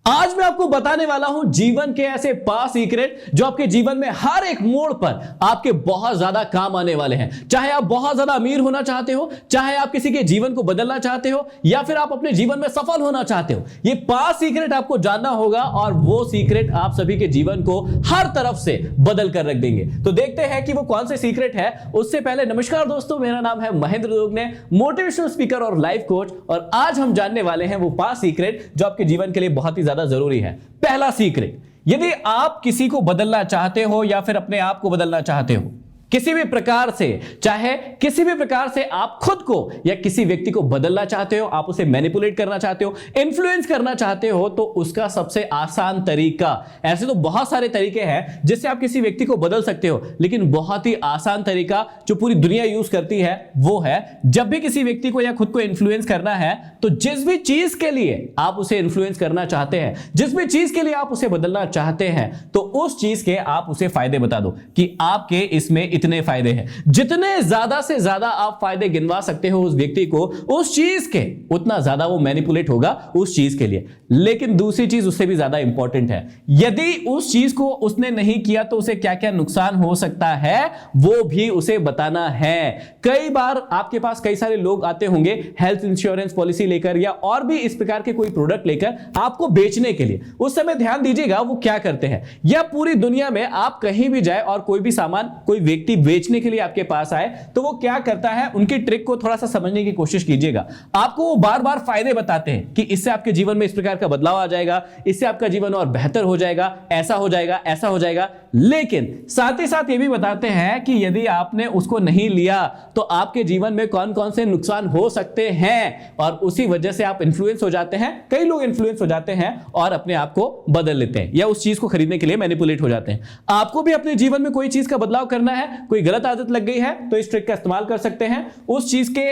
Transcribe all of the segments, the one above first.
आज मैं आपको बताने वाला हूं जीवन के ऐसे 5 सीक्रेट जो आपके जीवन में हर एक मोड़ पर आपके बहुत ज्यादा काम आने वाले हैं। चाहे आप बहुत ज्यादा अमीर होना चाहते हो, चाहे आप किसी के जीवन को बदलना चाहते हो, या फिर आप अपने जीवन में सफल होना चाहते हो, ये 5 सीक्रेट आपको जानना होगा और वो सीक्रेट आप सभी के जीवन को हर तरफ से बदल कर रख देंगे। तो देखते हैं कि वो कौन से सीक्रेट है। उससे पहले नमस्कार दोस्तों, मेरा नाम है महेंद्र दोगने, मोटिवेशनल स्पीकर और लाइफ कोच, और आज हम जानने वाले हैं वो 5 सीक्रेट जो आपके जीवन के लिए बहुत ही ज्यादा जरूरी है। पहला सीक्रेट, यदि आप किसी को बदलना चाहते हो या फिर अपने आप को बदलना चाहते हो किसी भी प्रकार से, चाहे किसी भी प्रकार से आप खुद को या किसी व्यक्ति को बदलना चाहते हो, आप उसे मैनिपुलेट करना चाहते हो, इन्फ्लुएंस करना चाहते हो, तो उसका सबसे आसान तरीका, ऐसे तो बहुत सारे तरीके हैं जिससे आप किसी व्यक्ति को बदल सकते हो, लेकिन बहुत ही आसान तरीका जो पूरी दुनिया यूज करती है वो है, जब भी किसी व्यक्ति को या खुद को इन्फ्लुएंस करना है तो जिस भी चीज के लिए आप उसे इन्फ्लुएंस करना चाहते हैं, जिस भी चीज के लिए आप उसे बदलना चाहते हैं, तो उस चीज के आप उसे फायदे बता दो कि आपके इसमें इतने फायदे हैं। जितने ज्यादा से ज्यादा आप फायदे गिनवा सकते हो उस व्यक्ति को उस चीज के, उतना ज्यादा वो मैनिपुलेट होगा उस चीज के लिए। लेकिन दूसरी चीज उससे भी ज्यादा इंपॉर्टेंट है, यदि उस चीज को उसने नहीं किया तो उसे क्या क्या नुकसान हो सकता है वो भी उसे बताना है। कई बार आपके पास कई सारे लोग आते होंगे हेल्थ इंश्योरेंस पॉलिसी लेकर या और भी इस प्रकार के कोई प्रोडक्ट लेकर आपको बेचने के लिए। उस समय ध्यान दीजिएगा वो क्या करते हैं, या पूरी दुनिया में आप कहीं भी जाए और कोई भी सामान कोई व्यक्ति बेचने के लिए आपके पास आए तो वो क्या करता है, उनकी ट्रिक को थोड़ा सा समझने की कोशिश कीजिएगा। आपको वो बार बार फायदे बताते हैं कि इससे आपके जीवन में इस प्रकार का बदलाव आ जाएगा, इससे आपका जीवन और बेहतर हो जाएगा, ऐसा हो जाएगा, ऐसा हो जाएगा। लेकिन साथ ही साथ ये भी बताते हैं कि यदि आपने उसको नहीं लिया तो आपके जीवन में कौन कौन से नुकसान हो सकते हैं, और उसी वजह से आप इन्फ्लुएंस हो जाते हैं। कई लोग इन्फ्लुएंस हो जाते हैं और अपने आप को बदल लेते हैं या उस चीज को खरीदने के लिए मैनिपुलेट हो जाते हैं। आपको भी अपने जीवन में कोई चीज का बदलाव करना है, कोई गलत आदत लग गई है, तो इस ट्रिक का इस्तेमाल कर सकते हैं। उस चीज के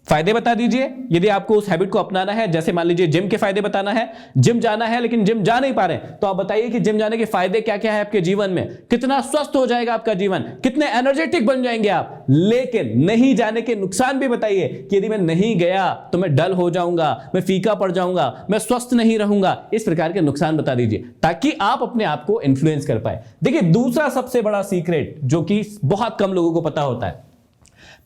फायदे बता दीजिए यदि आपको उस हैबिट को अपनाना है। जैसे मान लीजिए जिम के फायदे बताना है, जिम जाना है लेकिन जिम जा नहीं पा रहे, तो आप बताइए कि जिम जाने के फायदे क्या क्या है आपके जीवन में, कितना स्वस्थ हो जाएगा आपका जीवन, कितने एनर्जेटिक बन जाएंगे आप। लेकिन नहीं जाने के नुकसान भी बताइए कि यदि मैं नहीं गया तो मैं डल हो जाऊंगा, मैं फीका पड़ जाऊंगा, मैं स्वस्थ नहीं रहूंगा। इस प्रकार के नुकसान बता दीजिए ताकि आप अपने आप को इन्फ्लुएंस कर पाए। देखिए दूसरा सबसे बड़ा सीक्रेट जो कि बहुत कम लोगों को पता होता है,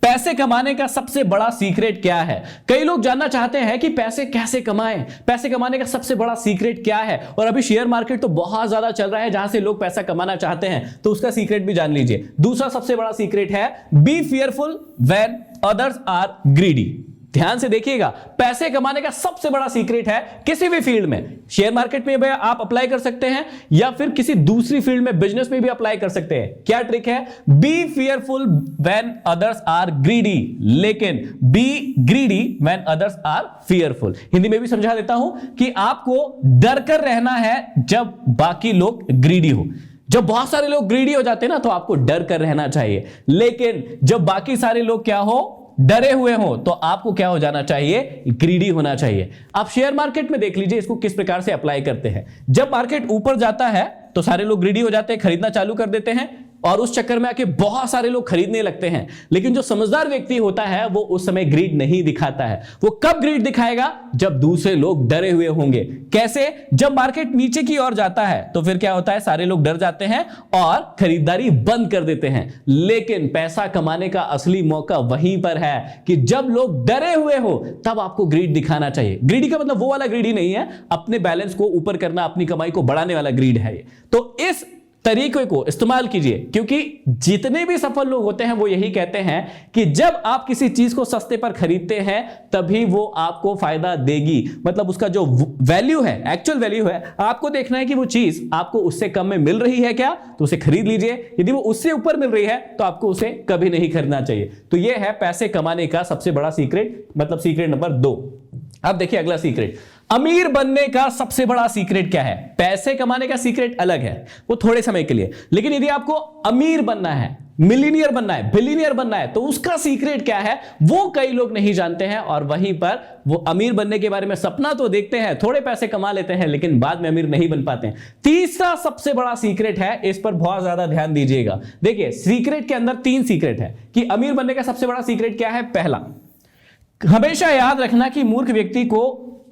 पैसे कमाने का सबसे बड़ा सीक्रेट क्या है। कई लोग जानना चाहते हैं कि पैसे कैसे कमाएं, पैसे कमाने का सबसे बड़ा सीक्रेट क्या है। और अभी शेयर मार्केट तो बहुत ज्यादा चल रहा है जहां से लोग पैसा कमाना चाहते हैं, तो उसका सीक्रेट भी जान लीजिए। दूसरा सबसे बड़ा सीक्रेट है be fearful when others are greedy. ध्यान से देखिएगा, पैसे कमाने का सबसे बड़ा सीक्रेट है किसी भी फील्ड में, शेयर मार्केट में भी आप अप्लाई कर सकते हैं या फिर किसी दूसरी फील्ड में बिजनेस में भी अप्लाई कर सकते हैं। क्या ट्रिक है? Be fearful when others are greedy, लेकिन be greedy when others are fearful. Hindi में भी समझा देता हूं कि आपको डर कर रहना है जब बाकी लोग ग्रीडी हो। जब बहुत सारे लोग ग्रीडी हो जाते हैं ना तो आपको डर कर रहना चाहिए, लेकिन जब बाकी सारे लोग क्या हो, डरे हुए हो, तो आपको क्या हो जाना चाहिए, ग्रीडी होना चाहिए। आप शेयर मार्केट में देख लीजिए इसको किस प्रकार से अप्लाई करते हैं। जब मार्केट ऊपर जाता है तो सारे लोग ग्रीडी हो जाते हैं, खरीदना चालू कर देते हैं और उस चक्कर में आके बहुत सारे लोग खरीदने लगते हैं। लेकिन जो समझदार व्यक्ति होता है वो उस समय ग्रीड नहीं दिखाता है। वो कब ग्रीड दिखाएगा? जब दूसरे लोग डरे हुए होंगे। कैसे? जब मार्केट नीचे की ओर जाता है तो फिर क्या होता है, सारे लोग डर जाते हैं और खरीदारी बंद कर देते हैं। लेकिन पैसा कमाने का असली मौका वहीं पर है कि जब लोग डरे हुए हो तब आपको ग्रीड दिखाना चाहिए। ग्रीडी का मतलब वो वाला ग्रीडी नहीं है, अपने बैलेंस को ऊपर करना, अपनी कमाई को बढ़ाने वाला ग्रीड है ये। तो इस तरीके को इस्तेमाल कीजिए, क्योंकि जितने भी सफल लोग होते हैं वो यही कहते हैं कि जब आप किसी चीज को सस्ते पर खरीदते हैं तभी वो आपको फायदा देगी। मतलब उसका जो वैल्यू है, एक्चुअल वैल्यू है, आपको देखना है कि वो चीज आपको उससे कम में मिल रही है क्या, तो उसे खरीद लीजिए। यदि वो उससे ऊपर मिल रही है तो आपको उसे कभी नहीं खरीदना चाहिए। तो यह है पैसे कमाने का सबसे बड़ा सीक्रेट, मतलब सीक्रेट नंबर 2। अब देखिए अगला सीक्रेट, अमीर बनने का सबसे बड़ा सीक्रेट क्या है। पैसे कमाने का सीक्रेट अलग है, वो थोड़े समय के लिए, लेकिन यदि आपको अमीर बनना है, मिलीनियर बनना है, बिलीनियर बनना है, तो उसका सीक्रेट क्या है वो कई लोग नहीं जानते हैं। और वहीं पर वो अमीर बनने के बारे में सपना तो देखते हैं, थोड़े पैसे कमा लेते हैं, लेकिन बाद में अमीर नहीं बन पाते हैं। तीसरा सबसे बड़ा सीक्रेट है, इस पर बहुत ज्यादा ध्यान दीजिएगा। देखिए सीक्रेट के अंदर 3 सीक्रेट है कि अमीर बनने का सबसे बड़ा सीक्रेट क्या है। पहला, हमेशा याद रखना कि मूर्ख व्यक्ति को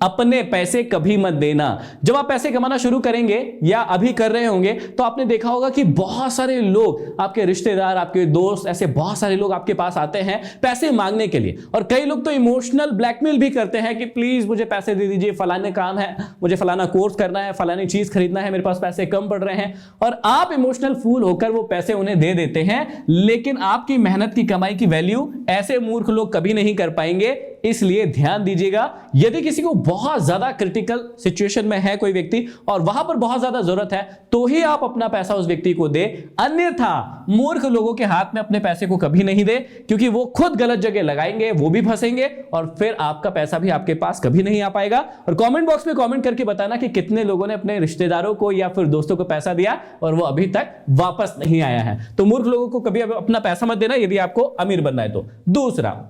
अपने पैसे कभी मत देना। जब आप पैसे कमाना शुरू करेंगे या अभी कर रहे होंगे तो आपने देखा होगा कि बहुत सारे लोग, आपके रिश्तेदार, आपके दोस्त, ऐसे बहुत सारे लोग आपके पास आते हैं पैसे मांगने के लिए। और कई लोग तो इमोशनल ब्लैकमेल भी करते हैं कि प्लीज मुझे पैसे दे दीजिए, फलाने काम है, मुझे फलाना कोर्स करना है, फलानी चीज खरीदना है, मेरे पास पैसे कम पड़ रहे हैं। और आप इमोशनल फूल होकर वो पैसे उन्हें दे देते हैं, लेकिन आपकी मेहनत की कमाई की वैल्यू ऐसे मूर्ख लोग कभी नहीं कर पाएंगे। इसलिए ध्यान दीजिएगा, यदि किसी को बहुत ज्यादा क्रिटिकल सिचुएशन में है कोई व्यक्ति और वहां पर बहुत ज्यादा जरूरत है, तो ही आप अपना पैसा उस व्यक्ति को दे। अन्यथा मूर्ख लोगों के हाथ में अपने पैसे को कभी नहीं दे, क्योंकि वो खुद गलत जगह लगाएंगे, वो भी फंसेंगे और फिर आपका पैसा भी आपके पास कभी नहीं आ पाएगा। और कमेंट बॉक्स में कमेंट करके बताना कि कितने लोगों ने अपने रिश्तेदारों को या फिर दोस्तों को पैसा दिया और वो अभी तक वापस नहीं आया है। तो मूर्ख लोगों को कभी अपना पैसा मत देना यदि आपको अमीर बनना है तो। दूसरा,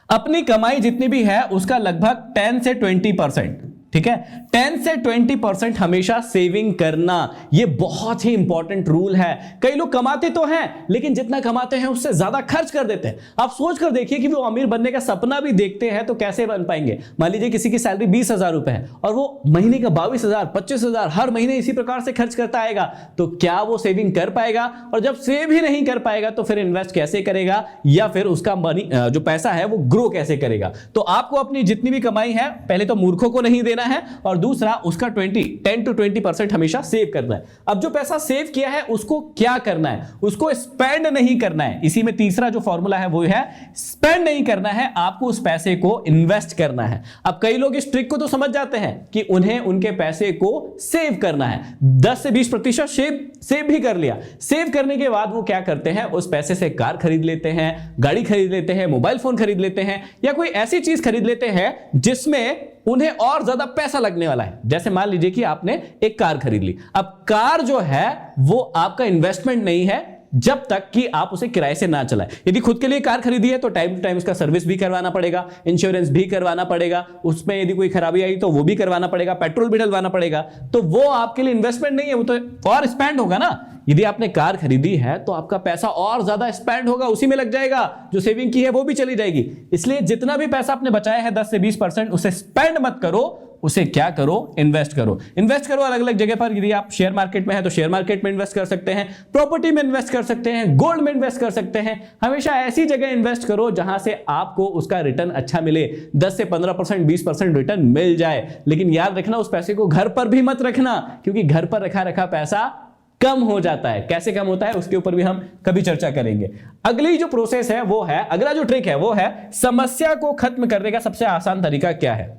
अपनी कमाई जितनी भी है उसका लगभग 10 से 20%, ठीक है, 10 से 20% हमेशा सेविंग करना। यह बहुत ही इंपॉर्टेंट रूल है। कई लोग कमाते तो हैं लेकिन जितना कमाते हैं उससे ज्यादा खर्च कर देते हैं। आप सोच कर देखिए कि वो अमीर बनने का सपना भी देखते हैं तो कैसे बन पाएंगे। मान लीजिए किसी की सैलरी 20,000 रुपए है और वो महीने का 22,000, 25,000 हर महीने इसी प्रकार से खर्च करता आएगा, तो क्या वो सेविंग कर पाएगा? और जब सेव ही नहीं कर पाएगा तो फिर इन्वेस्ट कैसे करेगा या फिर उसका मनी जो पैसा है वो ग्रो कैसे करेगा? तो आपको अपनी जितनी भी कमाई है पहले तो मूर्खों को नहीं देना है और दूसरा उसका 10 to 20% हमेशा सेव करना है। अब जो पैसा सेव किया है उसको क्या करना है? उसको स्पेंड नहीं करना है। इसी में तीसरा जो फॉर्मूला है वो है स्पेंड नहीं करना है, आपको उस पैसे को इन्वेस्ट करना है। अब कई लोग इस ट्रिक को तो समझ जाते हैं कि उन्हें उनके पैसे को सेव करना है, 10 से 20% सेव भी कर लिया। सेव करने के बाद वो क्या करते हैं, उस पैसे से कार खरीद लेते हैं, गाड़ी खरीद लेते हैं, मोबाइल फोन खरीद लेते हैं या कोई ऐसी चीज खरीद लेते हैं जिसमें उन्हें और ज्यादा पैसा लगने वाला है। जैसे मान लीजिए कि आपने एक कार खरीद ली। अब कार जो है वो आपका इन्वेस्टमेंट नहीं है जब तक कि आप उसे किराए से ना चलाएं। यदि खुद के लिए कार खरीदी है तो टाइम टू टाइम उसका सर्विस भी करवाना पड़ेगा, इंश्योरेंस भी करवाना पड़ेगा, उसमें यदि कोई खराबी आई तो वो भी करवाना पड़ेगा, पेट्रोल भी डलवाना पड़ेगा। तो वो आपके लिए इन्वेस्टमेंट नहीं है, वो तो और स्पेंड होगा ना। यदि आपने कार खरीदी है तो आपका पैसा और ज्यादा स्पेंड होगा, उसी में लग जाएगा, जो सेविंग की है वो भी चली जाएगी। इसलिए जितना भी पैसा आपने बचाया है 10 से 20% उसे स्पेंड मत करो, उसे क्या करो, इन्वेस्ट करो। इन्वेस्ट करो अलग अलग जगह पर। यदि आप शेयर मार्केट में है तो शेयर मार्केट में इन्वेस्ट कर सकते हैं, प्रॉपर्टी में इन्वेस्ट कर सकते हैं, गोल्ड में इन्वेस्ट कर सकते हैं। हमेशा ऐसी जगह इन्वेस्ट करो जहां से आपको उसका रिटर्न अच्छा मिले, 10 से 15%, 20% रिटर्न मिल जाए। लेकिन याद रखना उस पैसे को घर पर भी मत रखना, क्योंकि घर पर रखा रखा पैसा कम हो जाता है। कैसे कम होता है उसके ऊपर भी हम कभी चर्चा करेंगे। अगली जो प्रोसेस है वो है, अगला जो ट्रिक है वो है समस्या को खत्म करने का सबसे आसान तरीका क्या है।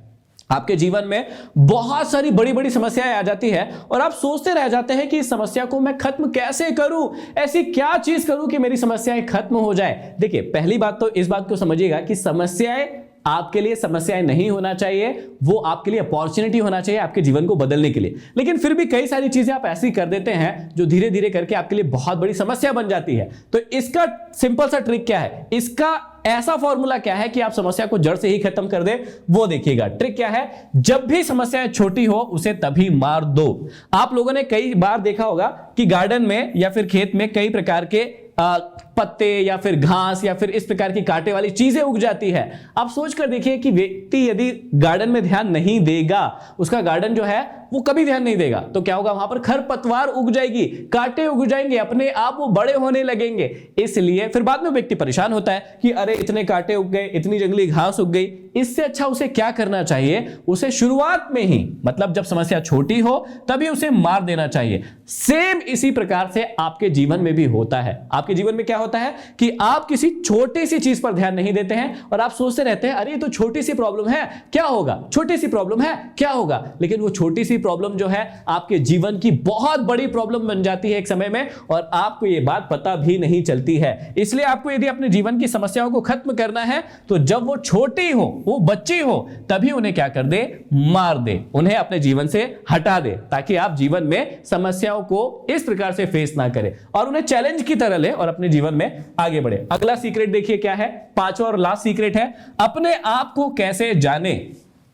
आपके जीवन में बहुत सारी बड़ी बड़ी समस्याएं आ जाती है और आप सोचते रह जाते हैं कि इस समस्या को मैं खत्म कैसे करूं, ऐसी क्या चीज करूं कि मेरी समस्याएं खत्म हो जाए। देखिए, पहली बात तो इस बात को समझिएगा कि समस्याएं आपके लिए समस्याएं नहीं होना चाहिए, वो आपके लिए अपॉर्चुनिटी होना चाहिए आपके जीवन को बदलने के लिए। लेकिन फिर भी कई सारी चीजें आप ऐसी कर देते हैं जो धीरे धीरे करके आपके लिए बहुत बड़ी समस्या बन जाती है। तो इसका सिंपल सा ट्रिक क्या है, इसका ऐसा फॉर्मूला क्या है कि आप समस्या को जड़ से ही खत्म कर दे, वो देखिएगा। ट्रिक क्या है, जब भी समस्या छोटी हो उसे तभी मार दो। आप लोगों ने कई बार देखा होगा कि गार्डन में या फिर खेत में कई प्रकार के पत्ते या फिर घास या फिर इस प्रकार की कांटे वाली चीजें उग जाती है। आप सोच कर देखिए कि व्यक्ति यदि गार्डन में ध्यान नहीं देगा, उसका गार्डन जो है वो कभी ध्यान नहीं देगा, तो क्या होगा, वहां पर खरपतवार उग जाएगी, कांटे उग जाएंगे, अपने आप वो बड़े होने लगेंगे। इसलिए फिर बाद में व्यक्ति परेशान होता है कि अरे इतने कांटे उग गए, इतनी जंगली घास उग गई। इससे अच्छा उसे क्या करना चाहिए, उसे शुरुआत में ही, मतलब जब समस्या छोटी हो तभी उसे मार देना चाहिए। सेम इसी प्रकार से आपके जीवन में भी होता है। आपके जीवन में क्या होता है कि आप किसी छोटी सी चीज पर ध्यान नहीं देते हैं और आप सोचते रहते हैं अरे ये तो छोटी सी प्रॉब्लम है, क्या होगा, छोटी सी प्रॉब्लम है, क्या होगा। लेकिन वो छोटी सी प्रॉब्लम जो है आपके जीवन की बहुत बड़ी प्रॉब्लम बन जाती है एक समय में, और आपको ये बात पता भी नहीं चलती है। इसलिए आपको यदि अपने जीवन की समस्याओं को खत्म करना है तो जब वो छोटी हो, वो बच्ची हो, तभी उन्हें क्या कर दे, मार दे, उन्हें अपने जीवन से हटा दे, ताकि आप जीवन में समस्याओं को इस प्रकार से फेस ना करें और उन्हें चैलेंज की तरह ले और अपने जीवन में आगे बढ़े। अगला सीक्रेट देखिए क्या है, पांचवा और लास्ट सीक्रेट है, अपने आप को कैसे जाने।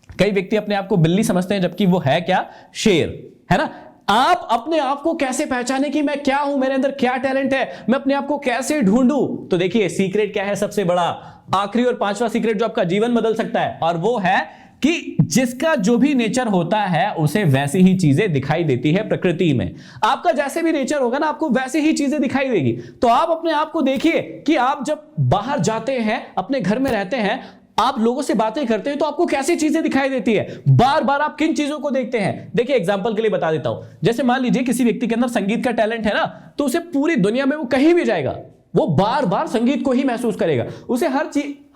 कई व्यक्ति अपने आप को बिल्ली समझते हैं जबकि वो है क्या, शेर, है ना। आप अपने आप को कैसे पहचाने कि मैं क्या हूं, मेरे अंदर क्या टैलेंट है, मैं अपने आप को कैसे ढूंढूं। तो देखिए सीक्रेट क्या है सबसे बड़ा, आखिरी और पांचवा सीक्रेट जो आपका जीवन बदल सकता है, और वो है कि जिसका जो भी नेचर होता है उसे वैसी ही चीजें दिखाई देती है प्रकृति में। आपका जैसे भी नेचर होगा ना, आपको वैसे ही चीजें दिखाई देगी। तो आप अपने आप को देखिए कि आप जब बाहर जाते हैं, अपने घर में रहते हैं, आप लोगों से बातें करते हैं, तो आपको कैसी चीजें दिखाई देती है, बार बार आप किन चीजों को देखते हैं। देखिए एग्जांपल के लिए बता देता हूं, जैसे मान लीजिए किसी व्यक्ति के अंदर संगीत का टैलेंट है ना, तो उसे पूरी दुनिया में वो कहीं भी जाएगा, वो बार बार संगीत को ही महसूस करेगा। उसे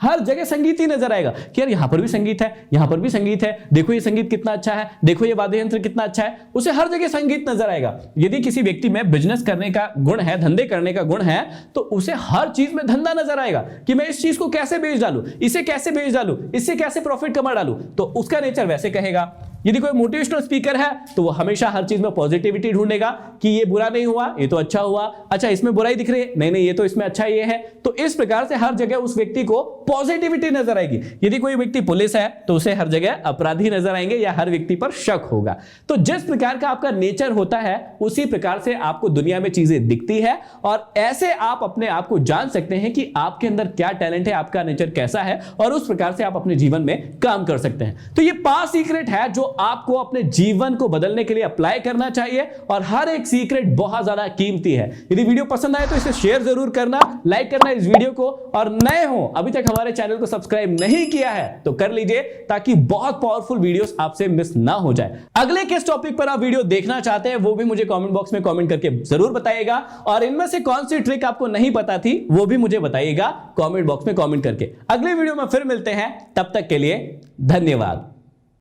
हर जगह संगीत ही नजर आएगा कि यार यहां पर भी संगीत है, यहां पर भी संगीत है, देखो ये संगीत कितना अच्छा है, देखो ये वाद्य यंत्र कितना अच्छा है। उसे हर जगह संगीत नजर आएगा। यदि किसी व्यक्ति में बिजनेस करने का गुण है, धंधे करने का गुण है, तो उसे हर चीज में धंधा नजर आएगा कि मैं इस चीज को कैसे बेच डालूं, इसे कैसे बेच डालूं, इससे कैसे प्रॉफिट कमा डालूं। तो उसका नेचर वैसे कहेगा। यदि कोई मोटिवेशनल स्पीकर है तो वो हमेशा हर चीज में पॉजिटिविटी ढूंढेगा कि ये बुरा नहीं हुआ, ये तो अच्छा हुआ, अच्छा इसमें बुराई दिख रही है, नहीं नहीं ये तो इसमें अच्छा ये है। तो इस प्रकार से हर जगह उस व्यक्ति को पॉजिटिविटी नजर आएगी। यदि कोई व्यक्ति पुलिस है तो उसे हर जगह अपराधी नजर आएंगे या हर व्यक्ति पर शक होगा। तो जिस प्रकार का आपका नेचर होता है उसी प्रकार से आपको दुनिया में चीजें दिखती है, और ऐसे आप अपने आप को जान सकते हैं कि आपके अंदर क्या टैलेंट है, आपका नेचर कैसा है, और उस प्रकार से आप अपने जीवन में काम कर सकते हैं। तो ये 5 सीक्रेट है जो आपको अपने जीवन को बदलने के लिए अप्लाई करना चाहिए, और हर एक सीक्रेट बहुत ज्यादा कीमती है। यदि वीडियो पसंद आए तो इसे शेयर जरूर करना, लाइक करना इस वीडियो को, और नए हो अभी तक हमारे चैनल को सब्सक्राइब नहीं किया है तो कर लीजिए, ताकि बहुत पावरफुल वीडियोस आपसे मिस ना हो जाए। अगले किस टॉपिक पर आप वीडियो देखना चाहते हैं वो भी मुझे कमेंट बॉक्स में कमेंट करके जरूर बताइएगा, और इनमें से कौन सी ट्रिक आपको नहीं पता थी वो भी मुझे बताइएगा कमेंट बॉक्स में कमेंट करके। अगले वीडियो में फिर मिलते हैं, तब तक के लिए धन्यवाद।